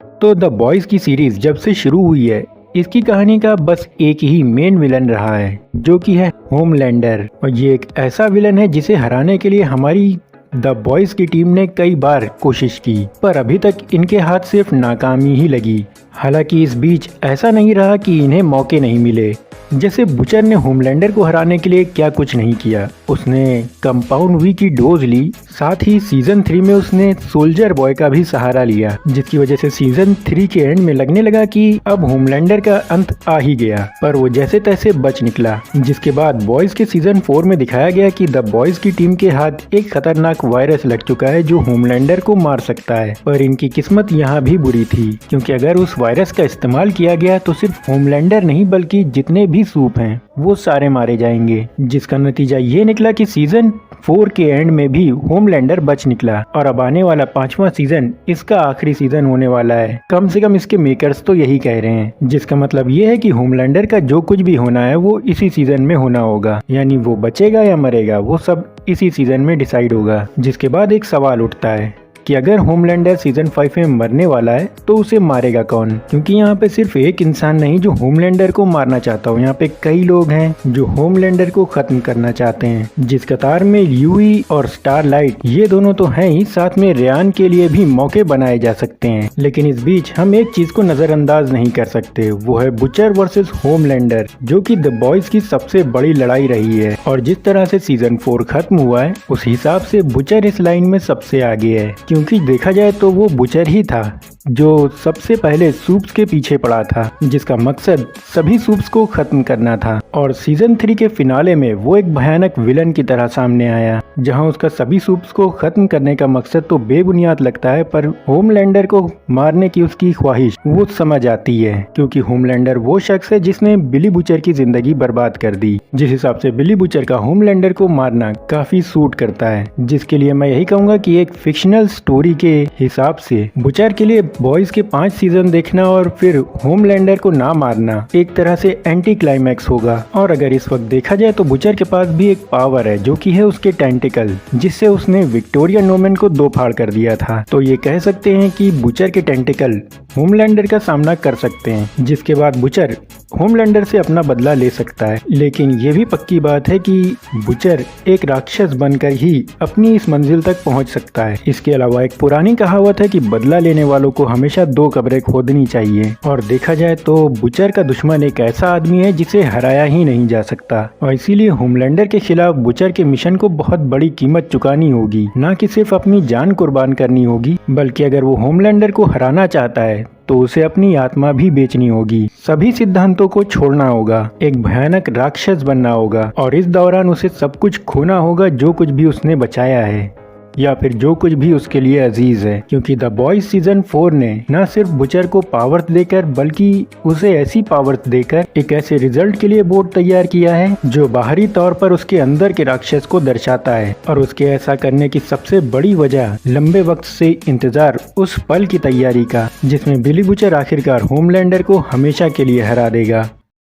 तो the boys की series जब से शुरू हुई है, इसकी कहानी का बस एक ही मेन विलन रहा है, जो कि है होमलैंडर। और ये एक ऐसा विलन है जिसे हराने के लिए हमारी द बॉयज की टीम ने कई बार कोशिश की, पर अभी तक इनके हाथ सिर्फ नाकामी ही लगी। हालांकि इस बीच ऐसा नहीं रहा कि इन्हें मौके नहीं मिले। जैसे बुचर ने होमलैंडर को हराने के लिए क्या कुछ नहीं किया, उसने कंपाउंड वी की डोज ली, साथ ही सीजन 3 में उसने सोल्जर बॉय का भी सहारा लिया, जिसकी वजह से सीजन 3 के एंड में लगने लगा कि अब होमलैंडर का अंत आ ही गया, पर वो जैसे तैसे बच निकला। जिसके बाद बॉयज के सीजन 4 में दिखाया गया कि द बॉयज की टीम के हाथ एक खतरनाक वायरस लग चुका है जो होमलैंडर को मार सकता है। पर इनकी किस्मत यहाँ भी बुरी थी, क्योंकि अगर उस वायरस का इस्तेमाल किया गया तो सिर्फ होमलैंडर नहीं बल्कि जितने भी सूप हैं वो सारे मारे जाएंगे। जिसका नतीजा ये निकला कि सीजन 4 के एंड में भी होमलैंडर बच निकला, और अब आने वाला 5वां सीजन इसका आखिरी सीजन होने वाला है। कम से कम इसके मेकर्स तो यही कह रहे हैं, जिसका मतलब ये है कि होमलैंडर का जो कुछ भी होना है वो इसी सीजन में होना होगा, यानी वो बचेगा या मरेगा वो सब इसी सीजन में डिसाइड होगा। जिसके बाद एक सवाल उठता है कि अगर होमलैंडर सीजन 5 में मरने वाला है तो उसे मारेगा कौन, क्योंकि यहाँ पे सिर्फ एक इंसान नहीं जो होमलैंडर को मारना चाहता हो, यहाँ पे कई लोग हैं जो होमलैंडर को खत्म करना चाहते हैं। जिस कतार में यूई और स्टारलाइट ये दोनों तो हैं ही, साथ में रेयान के लिए भी मौके बनाए जा सकते हैं। लेकिन इस बीच हम एक चीज को नजरअंदाज नहीं कर सकते, वो है बुचर वर्सेस होमलैंडर, जो कि द बॉयज की सबसे बड़ी लड़ाई रही है। और जिस तरह से सीजन 4 खत्म हुआ है उस हिसाब से बुचर इस लाइन में सबसे आगे है, क्योंकि देखा जाए तो वो बुचर ही था जो सबसे पहले सूप्स के पीछे पड़ा था, जिसका मकसद सभी सूप्स को खत्म करना था। और सीजन 3 के फिनाले में वो एक भयानक विलन की तरह सामने आया, जहां उसका सभी सूप्स को खत्म करने का मकसद तो बेबुनियाद लगता है, पर होमलैंडर को मारने की उसकी ख्वाहिश वो समझ आती है, क्योंकि होमलैंडर वो शख्स है जिसने बिली बुचर की जिंदगी बर्बाद कर दी। जिस हिसाब से बिली बुचर का होमलैंडर को मारना काफी सूट करता है, जिसके लिए मैं यही कहूंगा कि एक फिक्शनल स्टोरी के हिसाब से बुचर के लिए बॉयज के 5 सीजन देखना और फिर होमलैंडर को ना मारना एक तरह से एंटी क्लाइमैक्स होगा। और अगर इस वक्त देखा जाए तो बुचर के पास भी एक पावर है, जो कि है उसके टेंटिकल, जिससे उसने विक्टोरिया नोमैन को दो फाड़ कर दिया था। तो ये कह सकते हैं कि बुचर के टेंटिकल होमलैंडर का सामना कर सकते हैं, जिसके बाद बुचर होमलैंडर से अपना बदला ले सकता है। लेकिन ये भी पक्की बात है कि बुचर एक राक्षस बनकर ही अपनी इस मंजिल तक पहुंच सकता है। इसके अलावा एक पुरानी कहावत है कि बदला लेने वालों को हमेशा 2 कब्रें खोदनी चाहिए, और देखा जाए तो बुचर का दुश्मन एक ऐसा आदमी है जिसे हराया ही नहीं जा सकता। और इसीलिए होमलैंडर के खिलाफ बुचर के मिशन को बहुत बड़ी कीमत चुकानी होगी, न कि सिर्फ अपनी जान कुर्बान करनी होगी, बल्कि अगर वो होमलैंडर को हराना चाहता है तो उसे अपनी आत्मा भी बेचनी होगी, सभी सिद्धांतों को छोड़ना होगा, एक भयानक राक्षस बनना होगा, और इस दौरान उसे सब कुछ खोना होगा जो कुछ भी उसने बचाया है या फिर जो कुछ भी उसके लिए अजीज है। क्योंकि द बॉयज सीजन 4 ने न सिर्फ बुचर को पावर्स देकर बल्कि उसे ऐसी पावर्स देकर एक ऐसे रिजल्ट के लिए बोर्ड तैयार किया है जो बाहरी तौर पर उसके अंदर के राक्षस को दर्शाता है। और उसके ऐसा करने की सबसे बड़ी वजह लंबे वक्त से इंतजार उस पल की तैयारी का, जिसमें बिली बुचर आखिरकार होमलैंडर को हमेशा के लिए हरा देगा।